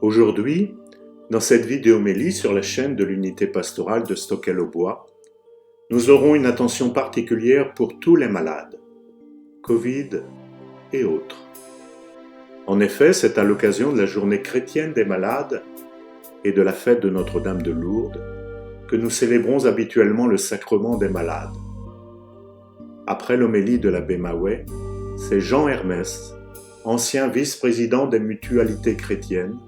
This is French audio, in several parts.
Aujourd'hui, dans cette vidéo-homélie sur la chaîne de l'unité pastorale de Stockel-au-Bois, nous aurons une attention particulière pour tous les malades, Covid et autres. En effet, c'est à l'occasion de la journée chrétienne des malades et de la fête de Notre-Dame de Lourdes que nous célébrons habituellement le sacrement des malades. Après l'homélie de l'abbé Maouet, c'est Jean Hermès, ancien vice-président des mutualités chrétiennes,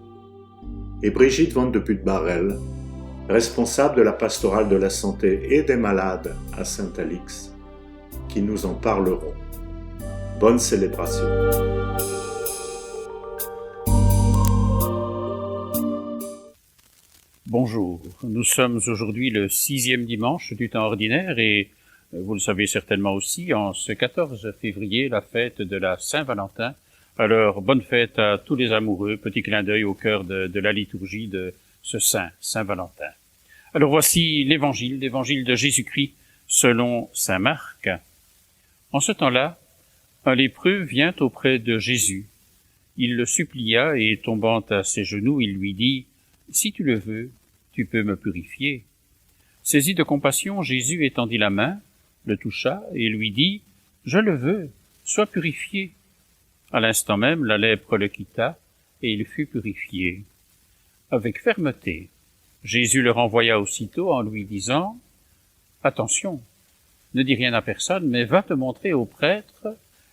et Brigitte Van de Putte-Barrel, responsable de la pastorale de la santé et des malades à Saint-Alix, qui nous en parleront. Bonne célébration. Bonjour, nous sommes aujourd'hui le 6e dimanche du temps ordinaire et vous le savez certainement aussi, en ce 14 février, la fête de la Saint-Valentin. Alors, bonne fête à tous les amoureux, petit clin d'œil au cœur de la liturgie de ce Saint-Valentin. Alors voici l'évangile de Jésus-Christ selon saint Marc. En ce temps-là, un lépreux vient auprès de Jésus. Il le supplia et tombant à ses genoux, il lui dit « Si tu le veux, tu peux me purifier. » Saisi de compassion, Jésus étendit la main, le toucha et lui dit « Je le veux, sois purifié. » À l'instant même, la lèpre le quitta et il fut purifié. Avec fermeté, Jésus le renvoya aussitôt en lui disant « Attention, ne dis rien à personne, mais va te montrer au prêtre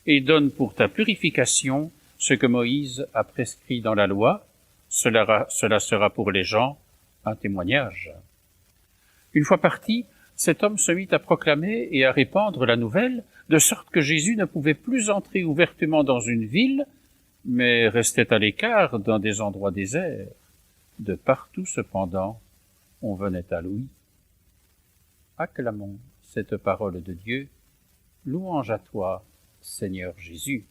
et donne pour ta purification ce que Moïse a prescrit dans la loi. Cela sera pour les gens un témoignage. » Une fois parti, cet homme se mit à proclamer et à répandre la nouvelle, de sorte que Jésus ne pouvait plus entrer ouvertement dans une ville, mais restait à l'écart dans des endroits déserts. De partout, cependant, on venait à lui. Acclamons cette parole de Dieu. Louange à toi, Seigneur Jésus.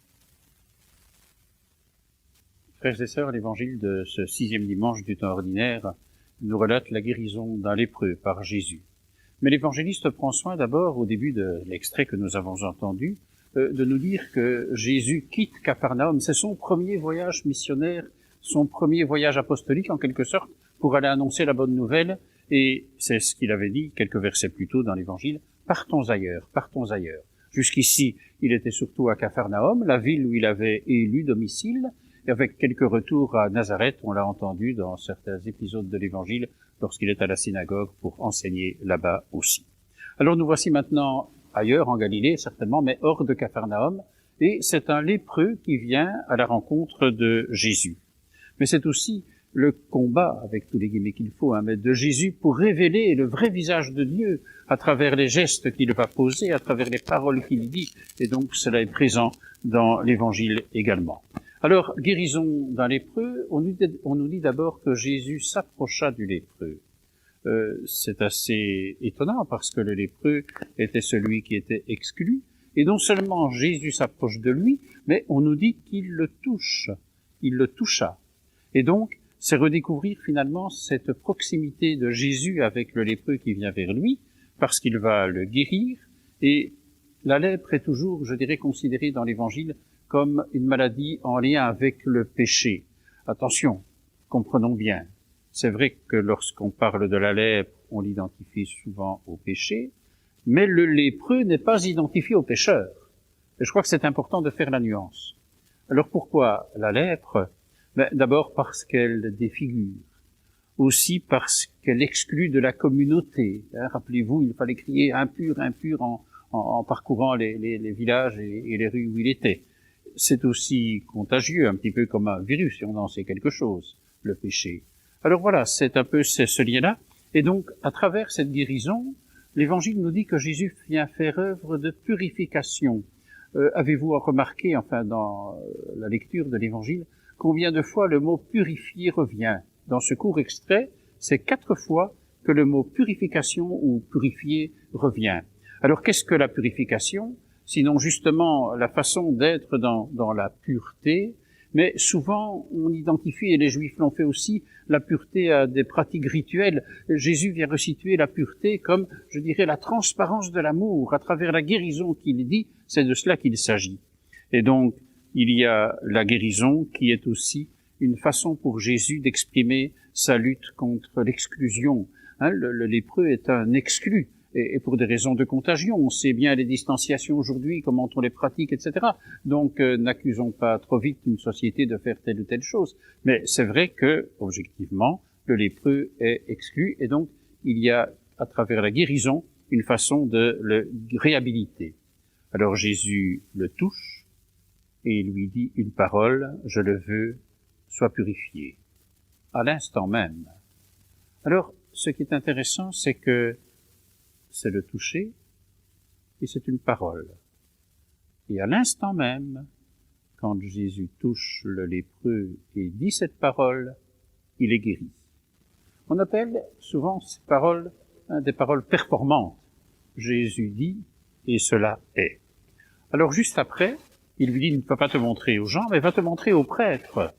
Frères et sœurs, l'évangile de ce 6e dimanche du temps ordinaire nous relate la guérison d'un lépreux par Jésus. Mais l'évangéliste prend soin d'abord, au début de l'extrait que nous avons entendu, de nous dire que Jésus quitte Capharnaüm. C'est son premier voyage missionnaire, son premier voyage apostolique en quelque sorte, pour aller annoncer la bonne nouvelle. Et c'est ce qu'il avait dit quelques versets plus tôt dans l'évangile, « Partons ailleurs, partons ailleurs ». Jusqu'ici, il était surtout à Capharnaüm, la ville où il avait élu domicile, et avec quelques retours à Nazareth, on l'a entendu dans certains épisodes de l'évangile, lorsqu'il est à la synagogue pour enseigner là-bas aussi. Alors nous voici maintenant ailleurs, en Galilée certainement, mais hors de Capharnaüm, et c'est un lépreux qui vient à la rencontre de Jésus. Mais c'est aussi le combat, avec tous les guillemets qu'il faut, mais de Jésus pour révéler le vrai visage de Dieu à travers les gestes qu'il va poser, à travers les paroles qu'il dit, et donc cela est présent dans l'évangile également. Alors, guérison d'un lépreux, on nous dit d'abord que Jésus s'approcha du lépreux. C'est assez étonnant parce que le lépreux était celui qui était exclu, et non seulement Jésus s'approche de lui, mais on nous dit qu'il le touche, il le toucha. Et donc, c'est redécouvrir finalement cette proximité de Jésus avec le lépreux qui vient vers lui, parce qu'il va le guérir, et la lèpre est toujours, je dirais, considérée dans l'Évangile comme une maladie en lien avec le péché. Attention, comprenons bien, c'est vrai que lorsqu'on parle de la lèpre, on l'identifie souvent au péché, mais le lépreux n'est pas identifié au pécheur. Et je crois que c'est important de faire la nuance. Alors pourquoi la lèpre? D'abord parce qu'elle défigure, aussi parce qu'elle exclut de la communauté. Rappelez-vous, il fallait crier « impur, impur » en parcourant les villages et les rues où il était. C'est aussi contagieux, un petit peu comme un virus, si on en sait quelque chose, le péché. Alors voilà, c'est un peu ce lien-là. Et donc, à travers cette guérison, l'Évangile nous dit que Jésus vient faire œuvre de purification. Avez-vous remarqué, enfin, dans la lecture de l'Évangile, combien de fois le mot « purifier » revient? Dans ce court extrait, c'est 4 fois que le mot « purification » ou « purifier » revient. Alors, qu'est-ce que la purification? Sinon justement la façon d'être dans la pureté, mais souvent on identifie, et les Juifs l'ont fait aussi, la pureté à des pratiques rituelles. Jésus vient resituer la pureté comme, je dirais, la transparence de l'amour. À travers la guérison qu'il dit, c'est de cela qu'il s'agit. Et donc, il y a la guérison qui est aussi une façon pour Jésus d'exprimer sa lutte contre l'exclusion. Le lépreux est un exclu, et pour des raisons de contagion. On sait bien les distanciations aujourd'hui, comment on les pratique, etc. Donc, n'accusons pas trop vite une société de faire telle ou telle chose. Mais c'est vrai que, objectivement, le lépreux est exclu, et donc il y a, à travers la guérison, une façon de le réhabiliter. Alors Jésus le touche, et il lui dit une parole, « Je le veux, sois purifié », à l'instant même. Alors, ce qui est intéressant, c'est que c'est le toucher, et c'est une parole. Et à l'instant même, quand Jésus touche le lépreux et dit cette parole, il est guéri. On appelle souvent ces paroles des paroles performantes. Jésus dit, et cela est. Alors juste après, il lui dit, ne va pas te montrer aux gens, mais va te montrer aux prêtres.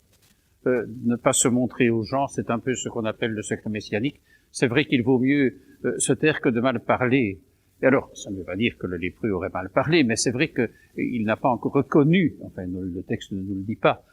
Ne pas se montrer aux gens, c'est un peu ce qu'on appelle le secret messianique. C'est vrai qu'il vaut mieux se taire que de mal parler. Et alors, ça ne veut pas dire que le lépreux aurait mal parlé, mais c'est vrai qu'il n'a pas encore reconnu, enfin le texte ne nous le dit pas,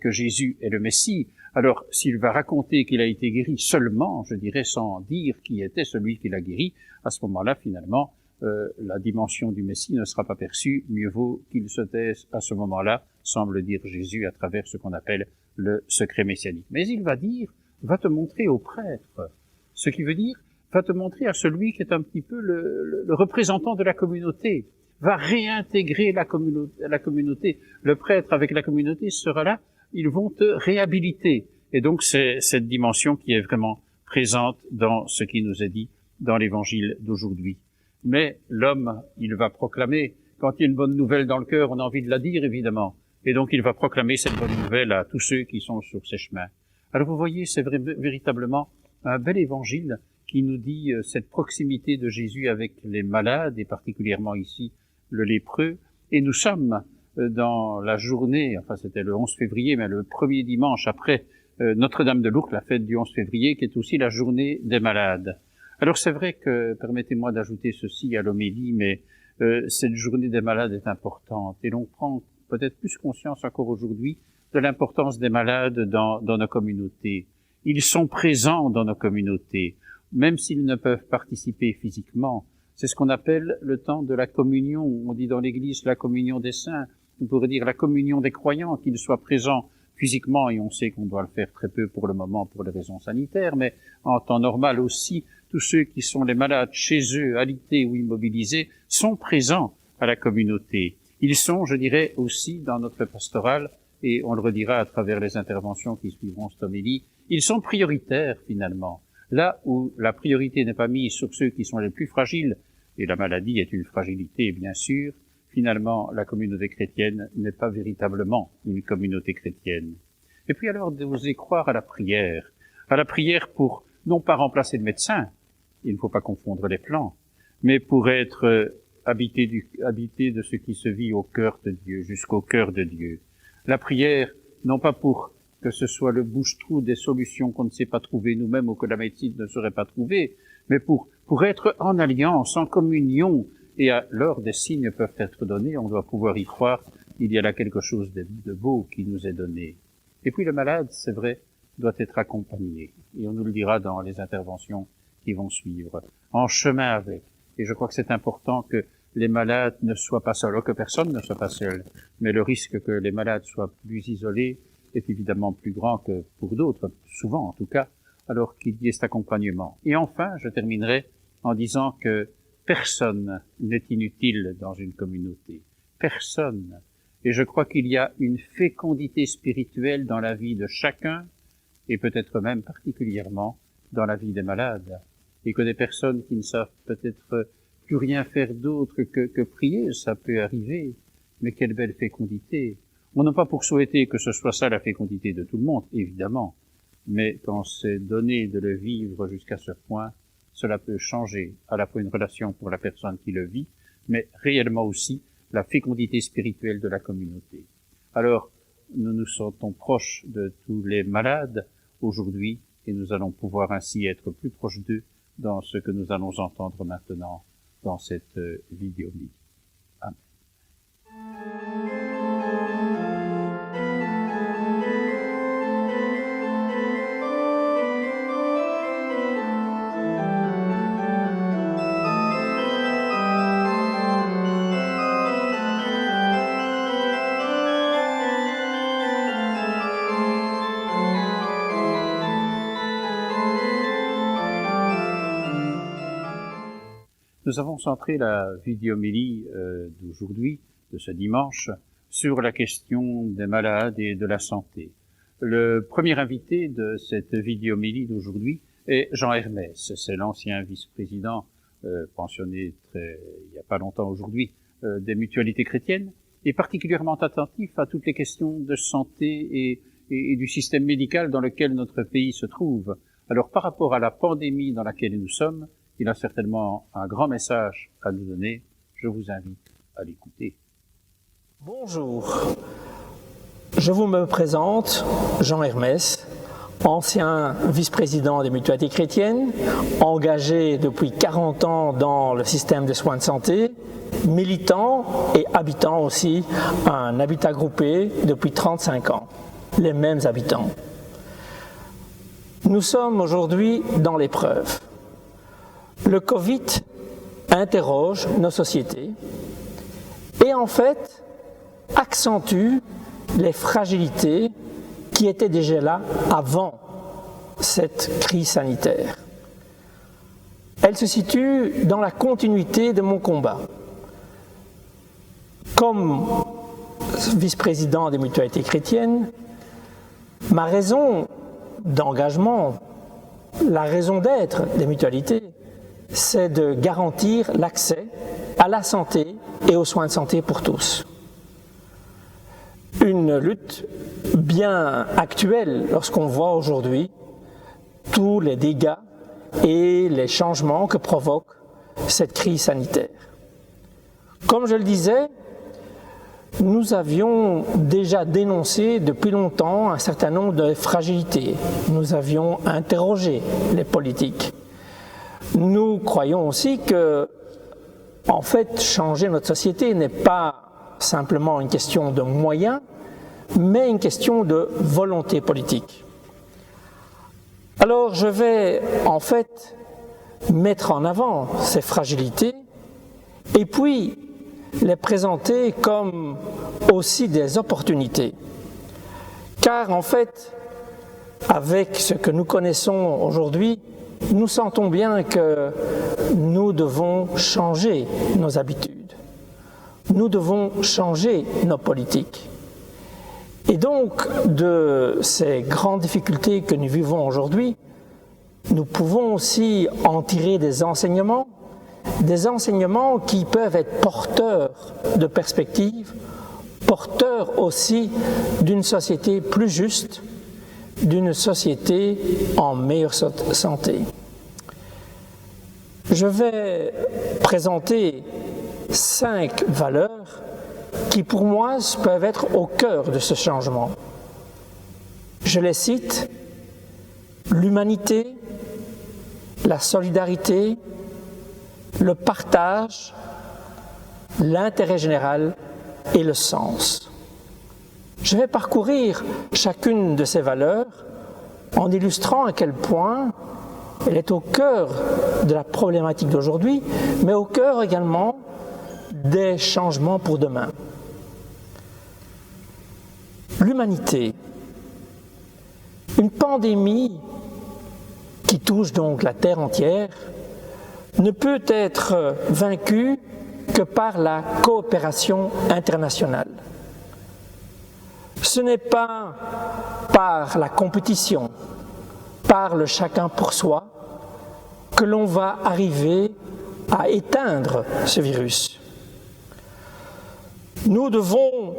que Jésus est le Messie. Alors, s'il va raconter qu'il a été guéri seulement, je dirais, sans dire qui était celui qui l'a guéri, à ce moment-là, finalement, la dimension du Messie ne sera pas perçue. Mieux vaut qu'il se taise à ce moment-là, semble dire Jésus à travers ce qu'on appelle le secret messianique. Mais il va dire, va te montrer au prêtre. Ce qui veut dire, va te montrer à celui qui est un petit peu le représentant de la communauté. Va réintégrer la communauté. Le prêtre avec la communauté sera là, ils vont te réhabiliter. Et donc c'est cette dimension qui est vraiment présente dans ce qui nous est dit dans l'évangile d'aujourd'hui. Mais l'homme, il va proclamer, quand il y a une bonne nouvelle dans le cœur, on a envie de la dire évidemment. Et donc il va proclamer cette bonne nouvelle à tous ceux qui sont sur ses chemins. Alors vous voyez, c'est véritablement un bel évangile qui nous dit cette proximité de Jésus avec les malades, et particulièrement ici le lépreux. Et nous sommes dans la journée, enfin c'était le 11 février, mais le premier dimanche après Notre-Dame de Lourdes, la fête du 11 février, qui est aussi la journée des malades. Alors c'est vrai que, permettez-moi d'ajouter ceci à l'homélie, mais cette journée des malades est importante, et l'on prend peut-être plus conscience encore aujourd'hui de l'importance des malades dans nos communautés. Ils sont présents dans nos communautés, même s'ils ne peuvent participer physiquement. C'est ce qu'on appelle le temps de la communion. On dit dans l'Église la communion des saints. On pourrait dire la communion des croyants, qu'ils soient présents physiquement, et on sait qu'on doit le faire très peu pour le moment pour les raisons sanitaires, mais en temps normal aussi, tous ceux qui sont les malades chez eux, alités ou immobilisés, sont présents à la communauté. Ils sont, je dirais, aussi dans notre pastorale, et on le redira à travers les interventions qui suivront cette homélie, ils sont prioritaires finalement. Là où la priorité n'est pas mise sur ceux qui sont les plus fragiles, et la maladie est une fragilité bien sûr, finalement la communauté chrétienne n'est pas véritablement une communauté chrétienne. Et puis alors d'oser croire à la prière pour non pas remplacer le médecin, il ne faut pas confondre les plans, mais pour être habité de ce qui se vit au cœur de Dieu, jusqu'au cœur de Dieu. La prière, non pas pour que ce soit le bouche-trou des solutions qu'on ne sait pas trouver nous-mêmes ou que la médecine ne saurait pas trouver, mais pour être en alliance, en communion, et alors des signes peuvent être donnés, on doit pouvoir y croire, il y a là quelque chose de beau qui nous est donné. Et puis le malade, c'est vrai, doit être accompagné, et on nous le dira dans les interventions qui vont suivre, en chemin avec. Et je crois que c'est important que les malades ne soient pas seuls, que personne ne soit pas seul, mais le risque que les malades soient plus isolés est évidemment plus grand que pour d'autres, souvent en tout cas, alors qu'il y ait cet accompagnement. Et enfin, je terminerai en disant que personne n'est inutile dans une communauté. Personne. Et je crois qu'il y a une fécondité spirituelle dans la vie de chacun, et peut-être même particulièrement dans la vie des malades. Et que des personnes qui ne savent peut-être plus rien faire d'autre que prier, ça peut arriver. Mais quelle belle fécondité. On n'a pas pour souhaiter que ce soit ça la fécondité de tout le monde, évidemment. Mais quand c'est donné de le vivre jusqu'à ce point, cela peut changer à la fois une relation pour la personne qui le vit, mais réellement aussi la fécondité spirituelle de la communauté. Alors, nous nous sentons proches de tous les malades aujourd'hui, et nous allons pouvoir ainsi être plus proches d'eux dans ce que nous allons entendre maintenant dans cette vidéo. Amen. Nous avons centré la vidéomélie d'aujourd'hui, de ce dimanche, sur la question des malades et de la santé. Le premier invité de cette vidéomélie d'aujourd'hui est Jean Hermès. C'est l'ancien vice-président pensionné il n'y a pas longtemps aujourd'hui des Mutualités chrétiennes, et particulièrement attentif à toutes les questions de santé et du système médical dans lequel notre pays se trouve. Alors, par rapport à la pandémie dans laquelle nous sommes, il a certainement un grand message à nous donner. Je vous invite à l'écouter. Bonjour, je vous me présente, Jean Hermès, ancien vice-président des Mutualités chrétiennes, engagé depuis 40 ans dans le système de soins de santé, militant et habitant aussi un habitat groupé depuis 35 ans, les mêmes habitants. Nous sommes aujourd'hui dans l'épreuve. Le Covid interroge nos sociétés et en fait accentue les fragilités qui étaient déjà là avant cette crise sanitaire. Elle se situe dans la continuité de mon combat. Comme vice-président des Mutualités chrétiennes, ma raison d'engagement, la raison d'être des mutualités, c'est de garantir l'accès à la santé et aux soins de santé pour tous. Une lutte bien actuelle lorsqu'on voit aujourd'hui tous les dégâts et les changements que provoque cette crise sanitaire. Comme je le disais, nous avions déjà dénoncé depuis longtemps un certain nombre de fragilités. Nous avions interrogé les politiques. Nous croyons aussi que, en fait, changer notre société n'est pas simplement une question de moyens, mais une question de volonté politique. Alors, je vais, en fait, mettre en avant ces fragilités et puis les présenter comme aussi des opportunités. Car, en fait, avec ce que nous connaissons aujourd'hui, nous sentons bien que nous devons changer nos habitudes. Nous devons changer nos politiques. Et donc, de ces grandes difficultés que nous vivons aujourd'hui, nous pouvons aussi en tirer des enseignements qui peuvent être porteurs de perspectives, porteurs aussi d'une société plus juste, d'une société en meilleure santé. Je vais présenter 5 valeurs qui pour moi peuvent être au cœur de ce changement. Je les cite: l'humanité, la solidarité, le partage, l'intérêt général et le sens. Je vais parcourir chacune de ces valeurs en illustrant à quel point elle est au cœur de la problématique d'aujourd'hui, mais au cœur également des changements pour demain. L'humanité, une pandémie qui touche donc la Terre entière, ne peut être vaincue que par la coopération internationale. Ce n'est pas par la compétition, par le chacun pour soi, que l'on va arriver à éteindre ce virus. Nous devons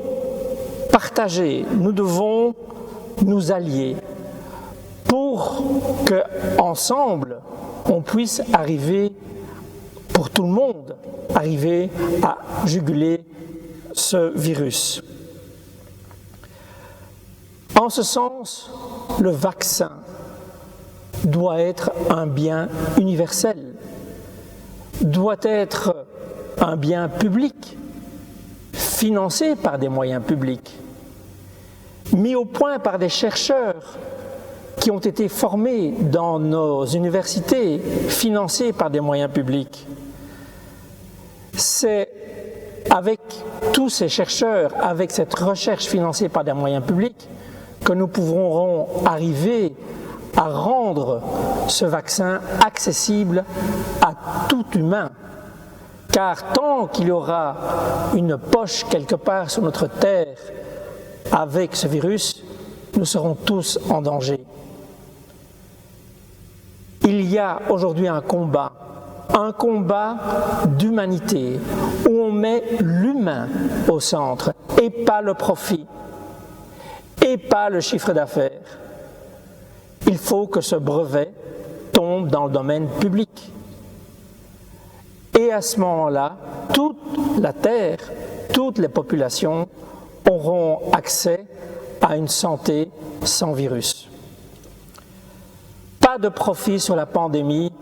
partager, nous devons nous allier pour qu'ensemble, on puisse arriver, pour tout le monde, arriver à juguler ce virus. En ce sens, le vaccin doit être un bien universel, doit être un bien public, financé par des moyens publics, mis au point par des chercheurs qui ont été formés dans nos universités, financés par des moyens publics. C'est avec tous ces chercheurs, avec cette recherche financée par des moyens publics, que nous pourrons arriver à rendre ce vaccin accessible à tout humain Car tant qu'il y aura une poche quelque part sur notre terre avec ce virus, nous serons tous en danger. Il y a aujourd'hui un combat d'humanité, où on met l'humain au centre, et pas le profit, et pas le chiffre d'affaires. Il faut que ce brevet tombe dans le domaine public. Et à ce moment-là, toute la Terre, toutes les populations auront accès à une santé sans virus. Pas de profit sur la pandémie,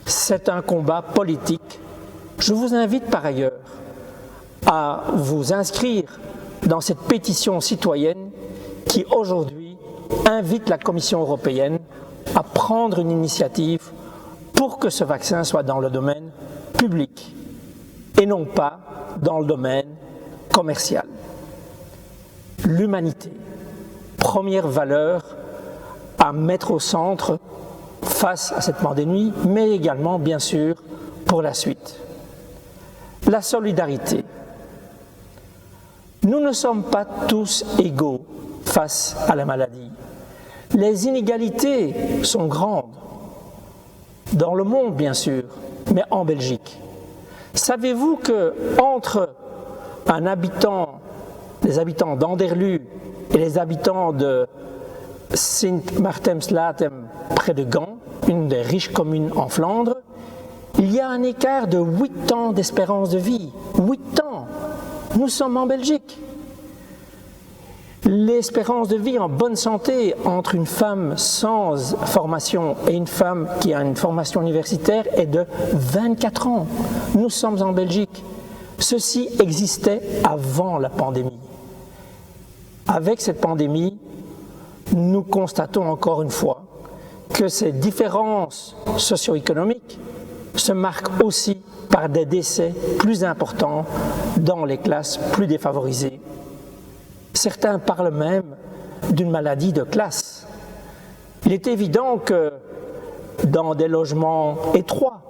c'est un combat politique. Je vous invite par ailleurs à vous inscrire dans cette pétition citoyenne qui aujourd'hui invite la Commission européenne à prendre une initiative pour que ce vaccin soit dans le domaine public et non pas dans le domaine commercial. L'humanité, première valeur à mettre au centre face à cette pandémie, mais également, bien sûr, pour la suite. La solidarité. Nous ne sommes pas tous égaux face à la maladie. Les inégalités sont grandes, dans le monde, bien sûr, mais en Belgique. Savez-vous que entre les habitants d'Anderlu et les habitants de Sint-Martens-Latem, près de Gand, une des riches communes en Flandre, il y a un écart de 8 ans d'espérance de vie. 8 ans. Nous sommes en Belgique. L'espérance de vie en bonne santé entre une femme sans formation et une femme qui a une formation universitaire est de 24 ans. Nous sommes en Belgique. Ceci existait avant la pandémie. Avec cette pandémie, nous constatons encore une fois que ces différences socio-économiques se marquent aussi par des décès plus importants dans les classes plus défavorisées. Certains parlent même d'une maladie de classe. Il est évident que dans des logements étroits,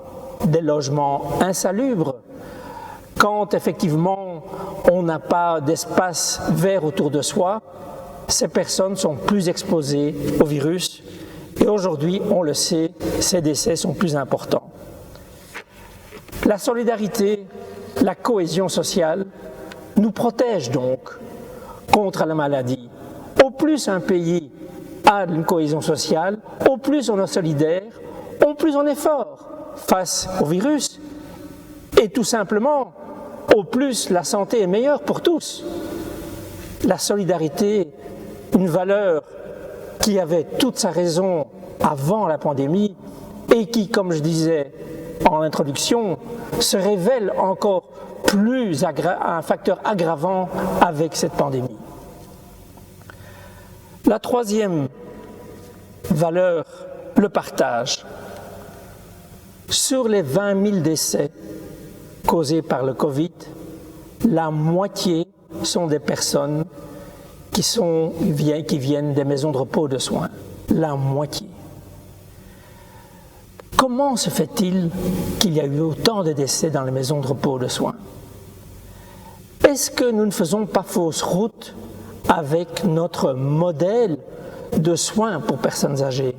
des logements insalubres, quand effectivement on n'a pas d'espace vert autour de soi, ces personnes sont plus exposées au virus et aujourd'hui, on le sait, ces décès sont plus importants. La solidarité, la cohésion sociale nous protège donc contre la maladie. Au plus un pays a une cohésion sociale, au plus on est solidaire, au plus on est fort face au virus et tout simplement, au plus la santé est meilleure pour tous. La solidarité, une valeur qui avait toute sa raison avant la pandémie et qui, comme je disais en introduction, se révèle encore plus un facteur aggravant avec cette pandémie. La troisième valeur, le partage. Sur les 20 000 décès causés par le Covid, la moitié sont des personnes qui viennent des maisons de repos de soins. La moitié. Comment se fait-il qu'il y a eu autant de décès dans les maisons de repos de soins? Est-ce que nous ne faisons pas fausse route avec notre modèle de soins pour personnes âgées?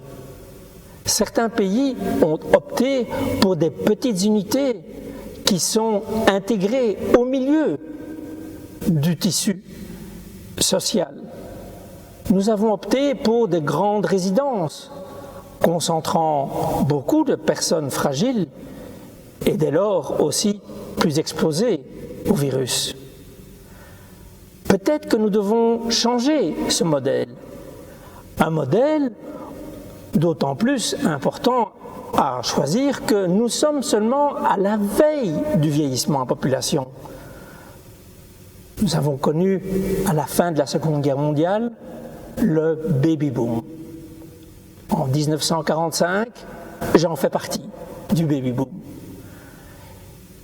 Certains pays ont opté pour des petites unités qui sont intégrées au milieu du tissu social. Nous avons opté pour des grandes résidences concentrant beaucoup de personnes fragiles et dès lors aussi plus exposées au virus. Peut-être que nous devons changer ce modèle. Un modèle d'autant plus important à choisir que nous sommes seulement à la veille du vieillissement en population. Nous avons connu à la fin de la Seconde Guerre mondiale le baby-boom. En 1945, j'en fais partie du baby-boom.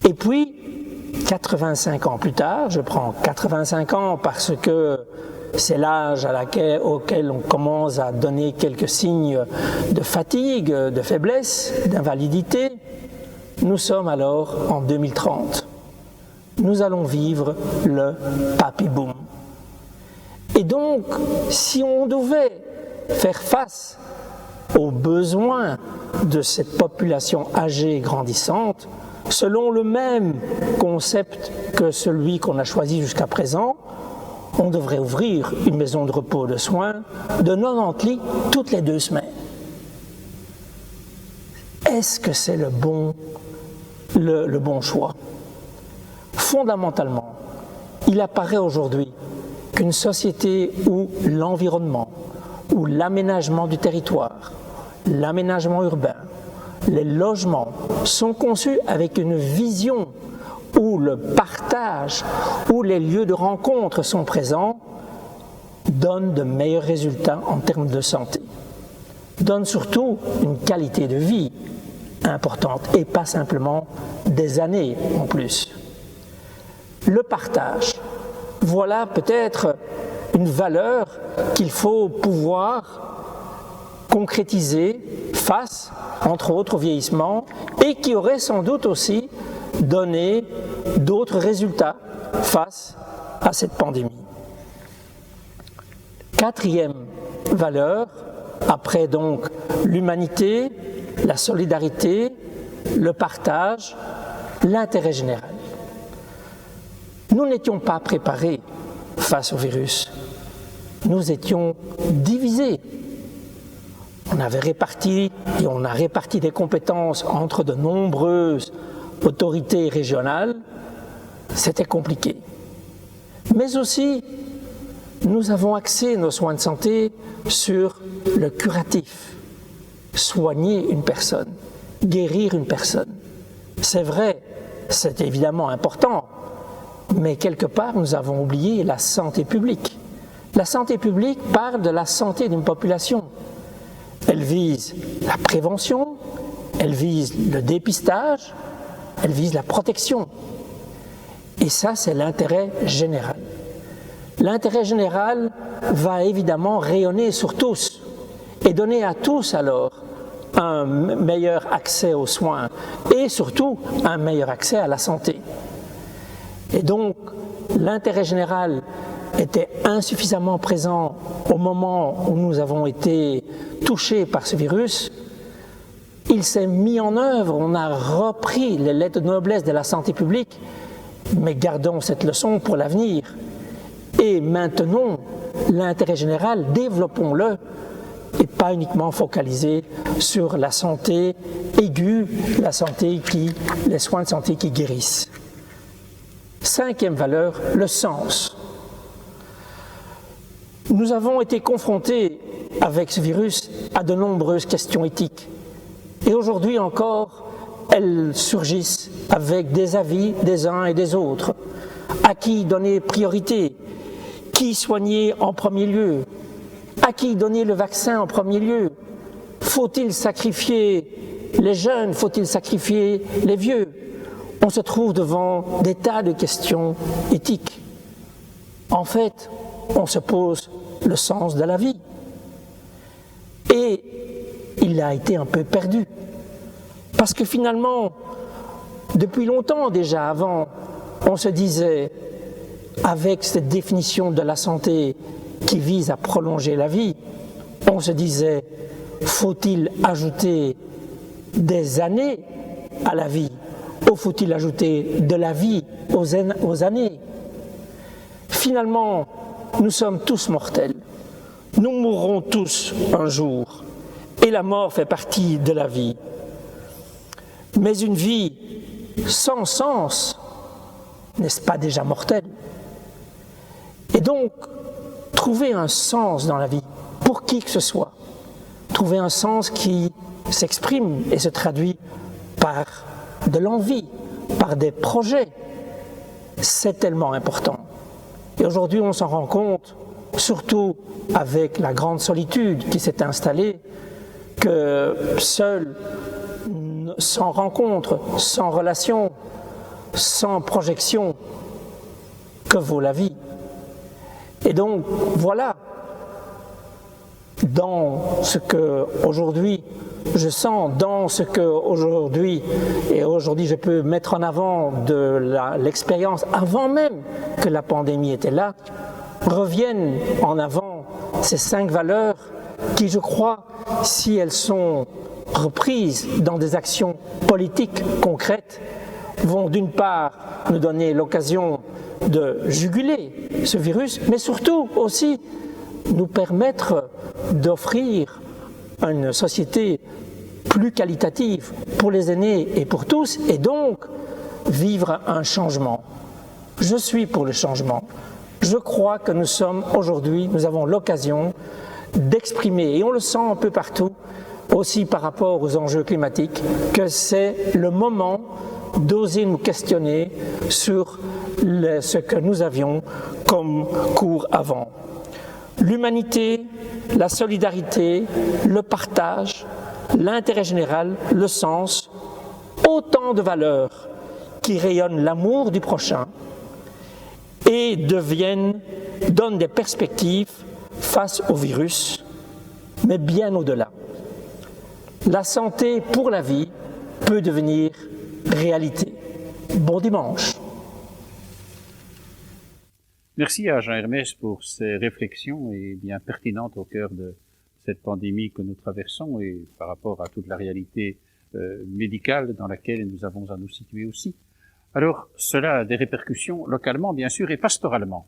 Et puis, 85 ans plus tard, je prends 85 ans parce que c'est l'âge auquel on commence à donner quelques signes de fatigue, de faiblesse, d'invalidité. Nous sommes alors en 2030. Nous allons vivre le papy boom. Et donc, si on devait faire face aux besoins de cette population âgée et grandissante, selon le même concept que celui qu'on a choisi jusqu'à présent, on devrait ouvrir une maison de repos de soins de 90 lits toutes les 2 semaines. Est-ce que c'est le bon choix? Fondamentalement, il apparaît aujourd'hui qu'une société où l'environnement, où l'aménagement du territoire, l'aménagement urbain, les logements sont conçus avec une vision où le partage, où les lieux de rencontre sont présents, donne de meilleurs résultats en termes de santé, donne surtout une qualité de vie importante et pas simplement des années en plus. Le partage, voilà peut-être une valeur qu'il faut pouvoir concrétiser face, entre autres, au vieillissement et qui aurait sans doute aussi donné d'autres résultats face à cette pandémie. 4e valeur, après donc l'humanité, la solidarité, le partage, l'intérêt général. Nous n'étions pas préparés face au virus. Nous étions divisés. On a réparti des compétences entre de nombreuses autorités régionales. C'était compliqué. Mais aussi, nous avons axé nos soins de santé sur le curatif. Soigner une personne, guérir une personne. C'est vrai, c'est évidemment important, mais quelque part, nous avons oublié la santé publique. La santé publique parle de la santé d'une population. Elle vise la prévention, elle vise le dépistage, elle vise la protection. Et ça, c'est l'intérêt général. L'intérêt général va évidemment rayonner sur tous et donner à tous alors un meilleur accès aux soins et surtout un meilleur accès à la santé. Et donc, l'intérêt général était insuffisamment présent au moment où nous avons été touchés par ce virus. Il s'est mis en œuvre, on a repris les lettres de noblesse de la santé publique, mais gardons cette leçon pour l'avenir. Et maintenons l'intérêt général, développons-le, et pas uniquement focalisé sur la santé aiguë, les soins de santé qui guérissent. 5e valeur, le sens. Nous avons été confrontés avec ce virus à de nombreuses questions éthiques. Et aujourd'hui encore, elles surgissent avec des avis des uns et des autres. À qui donner priorité? Qui soigner en premier lieu? À qui donner le vaccin en premier lieu? Faut-il sacrifier les jeunes? Faut-il sacrifier les vieux? On se trouve devant des tas de questions éthiques. En fait, on se pose le sens de la vie. Et il a été un peu perdu. Parce que finalement, depuis longtemps déjà avant, on se disait, avec cette définition de la santé qui vise à prolonger la vie, on se disait, faut-il ajouter des années à la vie ou faut-il ajouter de la vie aux années? Finalement, nous sommes tous mortels. Nous mourrons tous un jour et la mort fait partie de la vie. Mais une vie sans sens, n'est-ce pas déjà mortelle? Et donc, trouver un sens dans la vie, pour qui que ce soit, trouver un sens qui s'exprime et se traduit par de l'envie, par des projets, c'est tellement important. Et aujourd'hui, on s'en rend compte, surtout avec la grande solitude qui s'est installée, que seul, sans rencontre, sans relation, sans projection, que vaut la vie? Et donc, voilà, dans ce que aujourd'hui je sens, dans ce que aujourd'hui je peux mettre en avant de l'expérience avant même que la pandémie était là, reviennent en avant ces 5 valeurs qui, je crois, si elles sont reprises dans des actions politiques concrètes, vont d'une part nous donner l'occasion de juguler ce virus, mais surtout aussi nous permettre d'offrir une société plus qualitative pour les aînés et pour tous, et donc vivre un changement. Je suis pour le changement. Je crois que nous avons l'occasion d'exprimer, et on le sent un peu partout, aussi par rapport aux enjeux climatiques, que c'est le moment d'oser nous questionner sur ce que nous avions comme cours avant. L'humanité, la solidarité, le partage, l'intérêt général, le sens, autant de valeurs qui rayonnent l'amour du prochain et donnent des perspectives face au virus, mais bien au-delà. La santé pour la vie peut devenir réalité. Bon dimanche. Merci à Jean Hermès pour ces réflexions et bien pertinentes au cœur de cette pandémie que nous traversons et par rapport à toute la réalité médicale dans laquelle nous avons à nous situer aussi. Alors, cela a des répercussions localement, bien sûr, et pastoralement.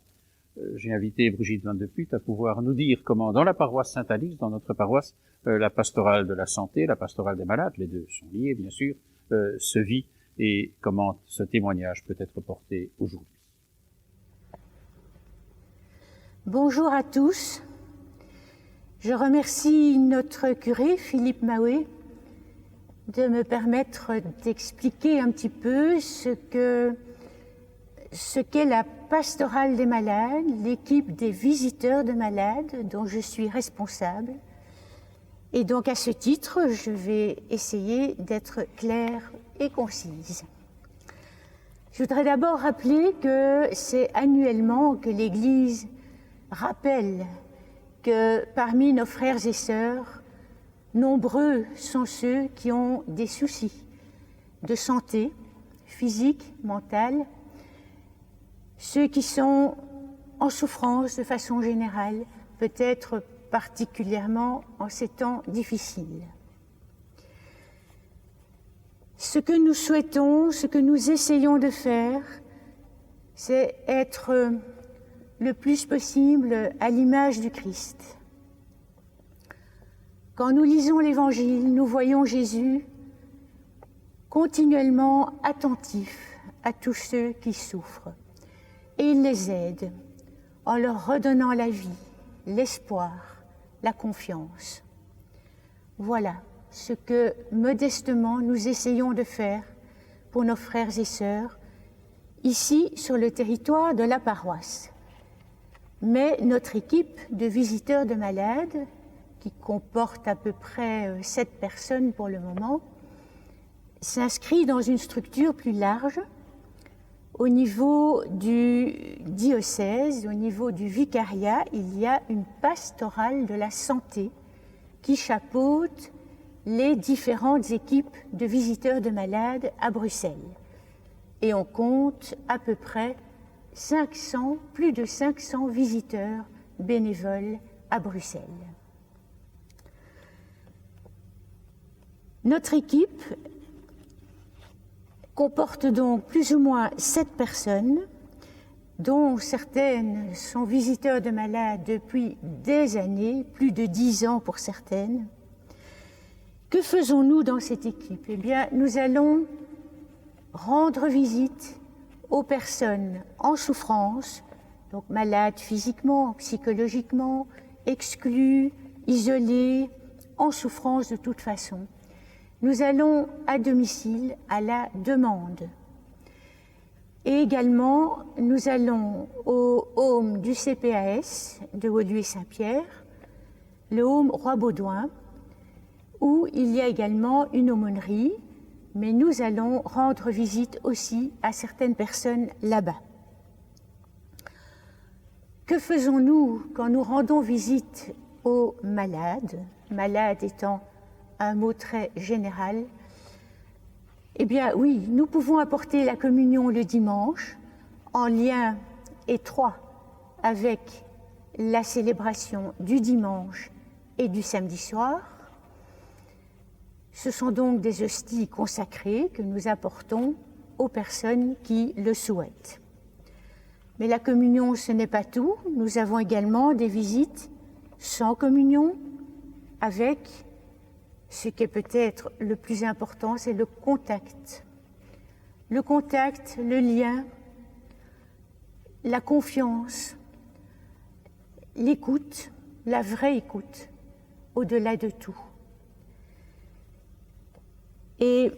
J'ai invité Brigitte Van de Putte à pouvoir nous dire comment, dans la paroisse Saint-Alix, dans notre paroisse, la pastorale de la santé, la pastorale des malades, les deux sont liés, bien sûr, se vit et comment ce témoignage peut être porté aujourd'hui. Bonjour à tous. Je remercie notre curé, Philippe Mahoué, de me permettre d'expliquer un petit peu ce qu'est la pastorale des malades, l'équipe des visiteurs de malades dont je suis responsable. Et donc à ce titre, je vais essayer d'être claire et concise. Je voudrais d'abord rappeler que c'est annuellement que l'Église rappelle que parmi nos frères et sœurs, nombreux sont ceux qui ont des soucis de santé physique, mentale, ceux qui sont en souffrance de façon générale, peut-être particulièrement en ces temps difficiles. Ce que nous souhaitons, ce que nous essayons de faire, c'est être le plus possible à l'image du Christ. Quand nous lisons l'Évangile, nous voyons Jésus continuellement attentif à tous ceux qui souffrent. Et il les aide en leur redonnant la vie, l'espoir, la confiance. Voilà ce que modestement nous essayons de faire pour nos frères et sœurs, ici sur le territoire de la paroisse. Mais notre équipe de visiteurs de malades, qui comporte à peu près 7 personnes pour le moment, s'inscrit dans une structure plus large. Au niveau du diocèse, au niveau du vicariat, il y a une pastorale de la santé qui chapeaute les différentes équipes de visiteurs de malades à Bruxelles. Et on compte à peu près plus de 500 visiteurs bénévoles à Bruxelles. Notre équipe comporte donc plus ou moins 7 personnes, dont certaines sont visiteurs de malades depuis des années, plus de 10 ans pour certaines. Que faisons-nous dans cette équipe? Eh bien, nous allons rendre visite aux personnes en souffrance, donc malades physiquement, psychologiquement, exclues, isolées, en souffrance de toute façon. Nous allons à domicile à la demande. Et également, nous allons au home du CPAS de Woluwe-Saint-Pierre, le home Roi-Baudouin, où il y a également une aumônerie, mais nous allons rendre visite aussi à certaines personnes là-bas. Que faisons-nous quand nous rendons visite aux malades, malade étant un mot très général, eh bien oui, nous pouvons apporter la communion le dimanche en lien étroit avec la célébration du dimanche et du samedi soir. Ce sont donc des hosties consacrées que nous apportons aux personnes qui le souhaitent. Mais la communion, ce n'est pas tout. Nous avons également des visites sans communion, avec ce qui est peut-être le plus important, c'est le contact. Le contact, le lien, la confiance, l'écoute, la vraie écoute, au-delà de tout. Et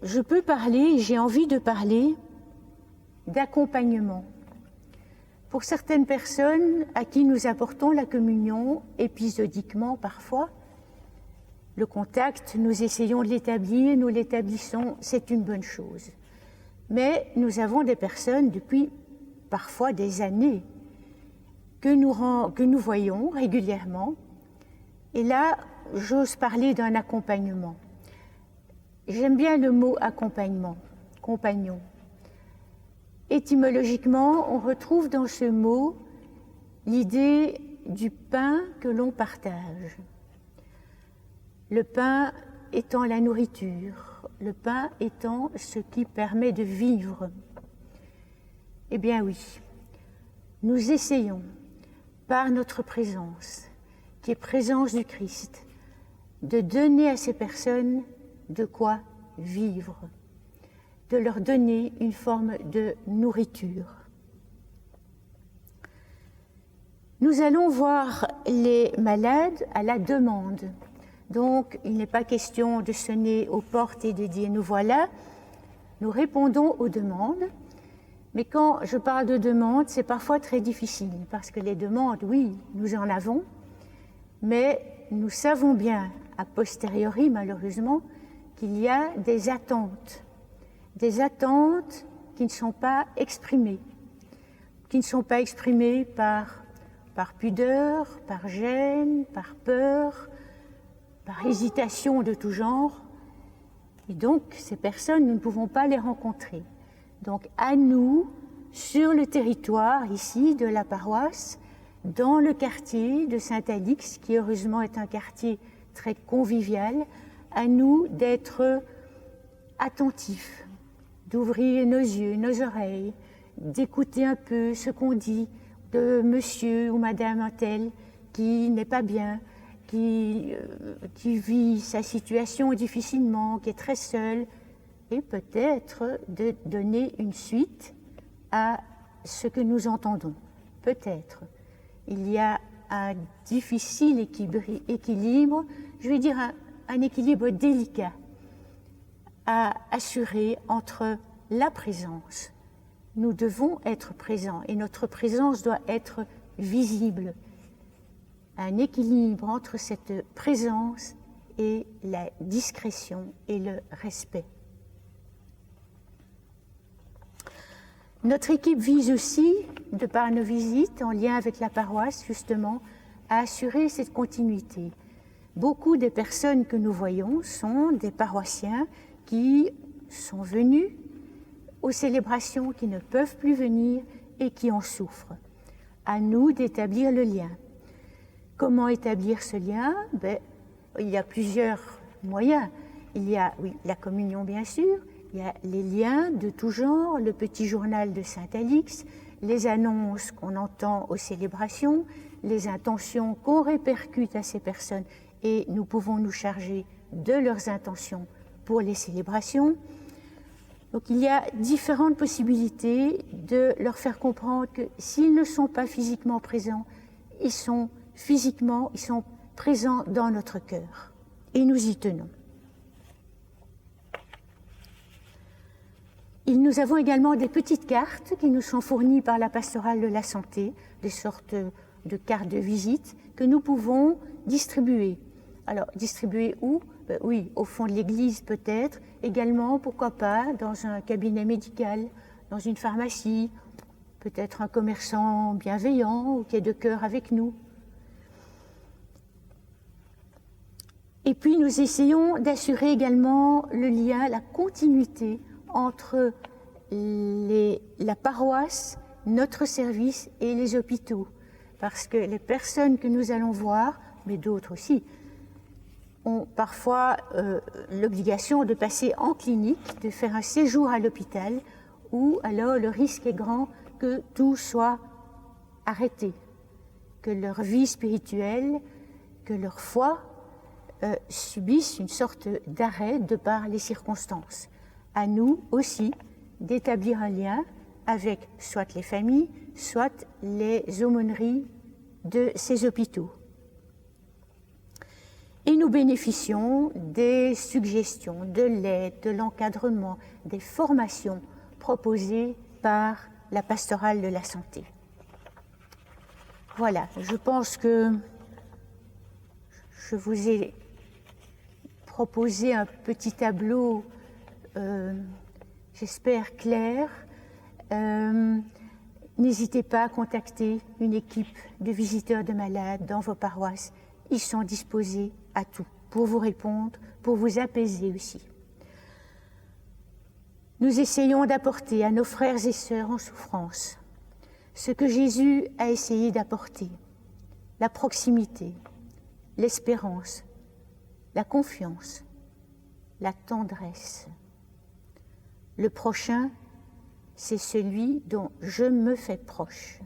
je peux parler, j'ai envie de parler d'accompagnement. Pour certaines personnes à qui nous apportons la communion épisodiquement parfois, le contact, nous essayons de l'établir, nous l'établissons, c'est une bonne chose. Mais nous avons des personnes depuis parfois des années que nous voyons régulièrement. Et là, j'ose parler d'un accompagnement. J'aime bien le mot accompagnement, compagnon. Étymologiquement, on retrouve dans ce mot l'idée du pain que l'on partage. Le pain étant la nourriture, le pain étant ce qui permet de vivre. Eh bien oui, nous essayons, par notre présence, qui est présence du Christ, de donner à ces personnes de quoi vivre, de leur donner une forme de nourriture. Nous allons voir les malades à la demande. Donc, il n'est pas question de sonner aux portes et de dire « nous voilà ». Nous répondons aux demandes. Mais quand je parle de demandes, c'est parfois très difficile, parce que les demandes, oui, nous en avons, mais nous savons bien, a posteriori malheureusement, qu'il y a des attentes qui ne sont pas exprimées, par pudeur, par gêne, par peur, par hésitation de tout genre. Et donc, ces personnes, nous ne pouvons pas les rencontrer. Donc, à nous, sur le territoire ici de la paroisse, dans le quartier de Saint-Alix, qui heureusement est un quartier très convivial, à nous d'être attentifs, d'ouvrir nos yeux, nos oreilles, d'écouter un peu ce qu'on dit de monsieur ou madame un tel qui n'est pas bien, qui vit sa situation difficilement, qui est très seul, et peut-être de donner une suite à ce que nous entendons. Peut-être. Il y a un difficile équilibre, je vais dire un équilibre délicat à assurer entre la présence. Nous devons être présents et notre présence doit être visible. Un équilibre entre cette présence et la discrétion et le respect. Notre équipe vise aussi, de par nos visites, en lien avec la paroisse, justement, à assurer cette continuité. Beaucoup des personnes que nous voyons sont des paroissiens qui sont venus aux célébrations, qui ne peuvent plus venir et qui en souffrent. À nous d'établir le lien. Comment établir ce lien? Il y a plusieurs moyens. Il y a, oui, la communion, bien sûr. Il y a les liens de tout genre, le petit journal de Saint-Alix, les annonces qu'on entend aux célébrations, les intentions qu'on répercute à ces personnes et nous pouvons nous charger de leurs intentions pour les célébrations. Donc il y a différentes possibilités de leur faire comprendre que s'ils ne sont pas physiquement présents, ils sont présents dans notre cœur et nous y tenons. Nous avons également des petites cartes qui nous sont fournies par la pastorale de la santé, des sortes de cartes de visite que nous pouvons distribuer. Alors, distribuer où? Oui, au fond de l'église peut-être, également, pourquoi pas, dans un cabinet médical, dans une pharmacie, peut-être un commerçant bienveillant ou qui est de cœur avec nous. Et puis nous essayons d'assurer également le lien, la continuité entre la paroisse, notre service et les hôpitaux. Parce que les personnes que nous allons voir, mais d'autres aussi, ont parfois l'obligation de passer en clinique, de faire un séjour à l'hôpital, où alors le risque est grand que tout soit arrêté, que leur vie spirituelle, que leur foi subissent une sorte d'arrêt de par les circonstances. À nous aussi d'établir un lien avec soit les familles, soit les aumôneries de ces hôpitaux. Et nous bénéficions des suggestions, de l'aide, de l'encadrement, des formations proposées par la pastorale de la santé. Voilà, je pense que je vous ai proposé un petit tableau, j'espère clair. N'hésitez pas à contacter une équipe de visiteurs de malades dans vos paroisses. Ils sont disposés à tout, pour vous répondre, pour vous apaiser aussi. Nous essayons d'apporter à nos frères et sœurs en souffrance ce que Jésus a essayé d'apporter, la proximité, l'espérance, la confiance, la tendresse. Le prochain, c'est celui dont je me fais proche.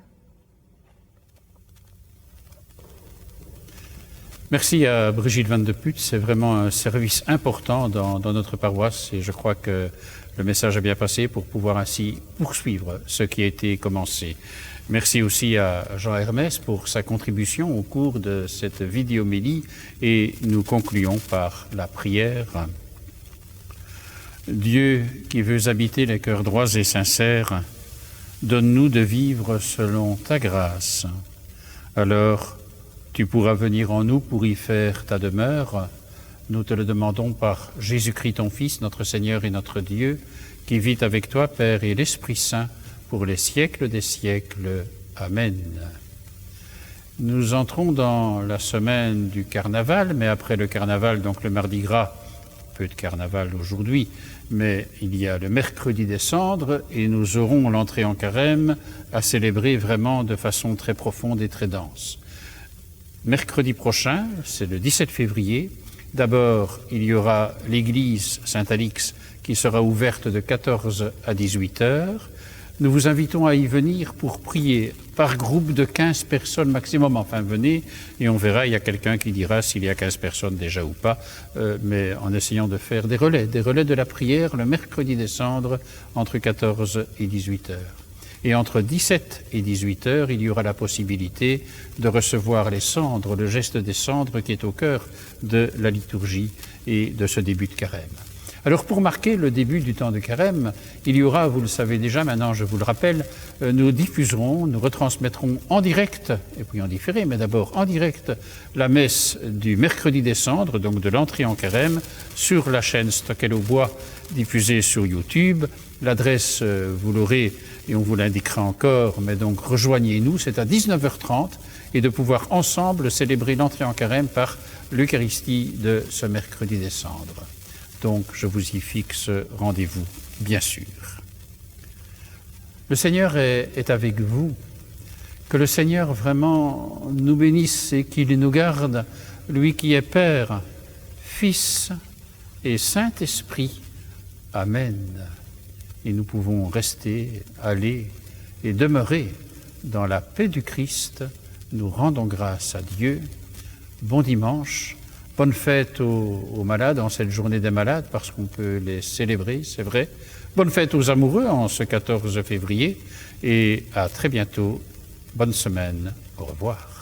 Merci à Brigitte Van de Putte, c'est vraiment un service important dans notre paroisse et je crois que le message a bien passé pour pouvoir ainsi poursuivre ce qui a été commencé. Merci aussi à Jean Hermès pour sa contribution au cours de cette vidéomélie et nous concluons par la prière. Dieu qui veux habiter les cœurs droits et sincères, donne-nous de vivre selon ta grâce. Alors, tu pourras venir en nous pour y faire ta demeure. Nous te le demandons par Jésus-Christ, ton Fils, notre Seigneur et notre Dieu, qui vit avec toi, Père et l'Esprit Saint, pour les siècles des siècles. Amen. Nous entrons dans la semaine du carnaval, mais après le carnaval, donc le mardi gras, peu de carnaval aujourd'hui, mais il y a le mercredi des cendres et nous aurons l'entrée en carême à célébrer vraiment de façon très profonde et très dense. Mercredi prochain, c'est le 17 février, d'abord il y aura l'église Saint-Alix qui sera ouverte de 14 à 18 heures. Nous vous invitons à y venir pour prier par groupe de 15 personnes maximum. Enfin, venez et on verra, il y a quelqu'un qui dira s'il y a 15 personnes déjà ou pas, mais en essayant de faire des relais de la prière le mercredi des cendres entre 14 et 18 heures. Et entre 17 et 18 heures, il y aura la possibilité de recevoir les cendres, le geste des cendres qui est au cœur de la liturgie et de ce début de carême. Alors pour marquer le début du temps de carême, il y aura, vous le savez déjà, maintenant je vous le rappelle, nous diffuserons, nous retransmettrons en direct, et puis en différé, mais d'abord en direct, la messe du mercredi des cendres, donc de l'entrée en carême, sur la chaîne Stockel au Bois, diffusée sur YouTube. L'adresse, vous l'aurez et on vous l'indiquera encore, mais donc rejoignez-nous, c'est à 19h30, et de pouvoir ensemble célébrer l'entrée en carême par l'Eucharistie de ce mercredi des cendres. Donc, je vous y fixe rendez-vous, bien sûr. Le Seigneur est avec vous. Que le Seigneur vraiment nous bénisse et qu'il nous garde, lui qui est Père, Fils et Saint-Esprit. Amen. Et nous pouvons rester, aller et demeurer dans la paix du Christ. Nous rendons grâce à Dieu. Bon dimanche. Bonne fête aux malades en cette journée des malades, parce qu'on peut les célébrer, c'est vrai. Bonne fête aux amoureux en ce 14 février, et à très bientôt. Bonne semaine. Au revoir.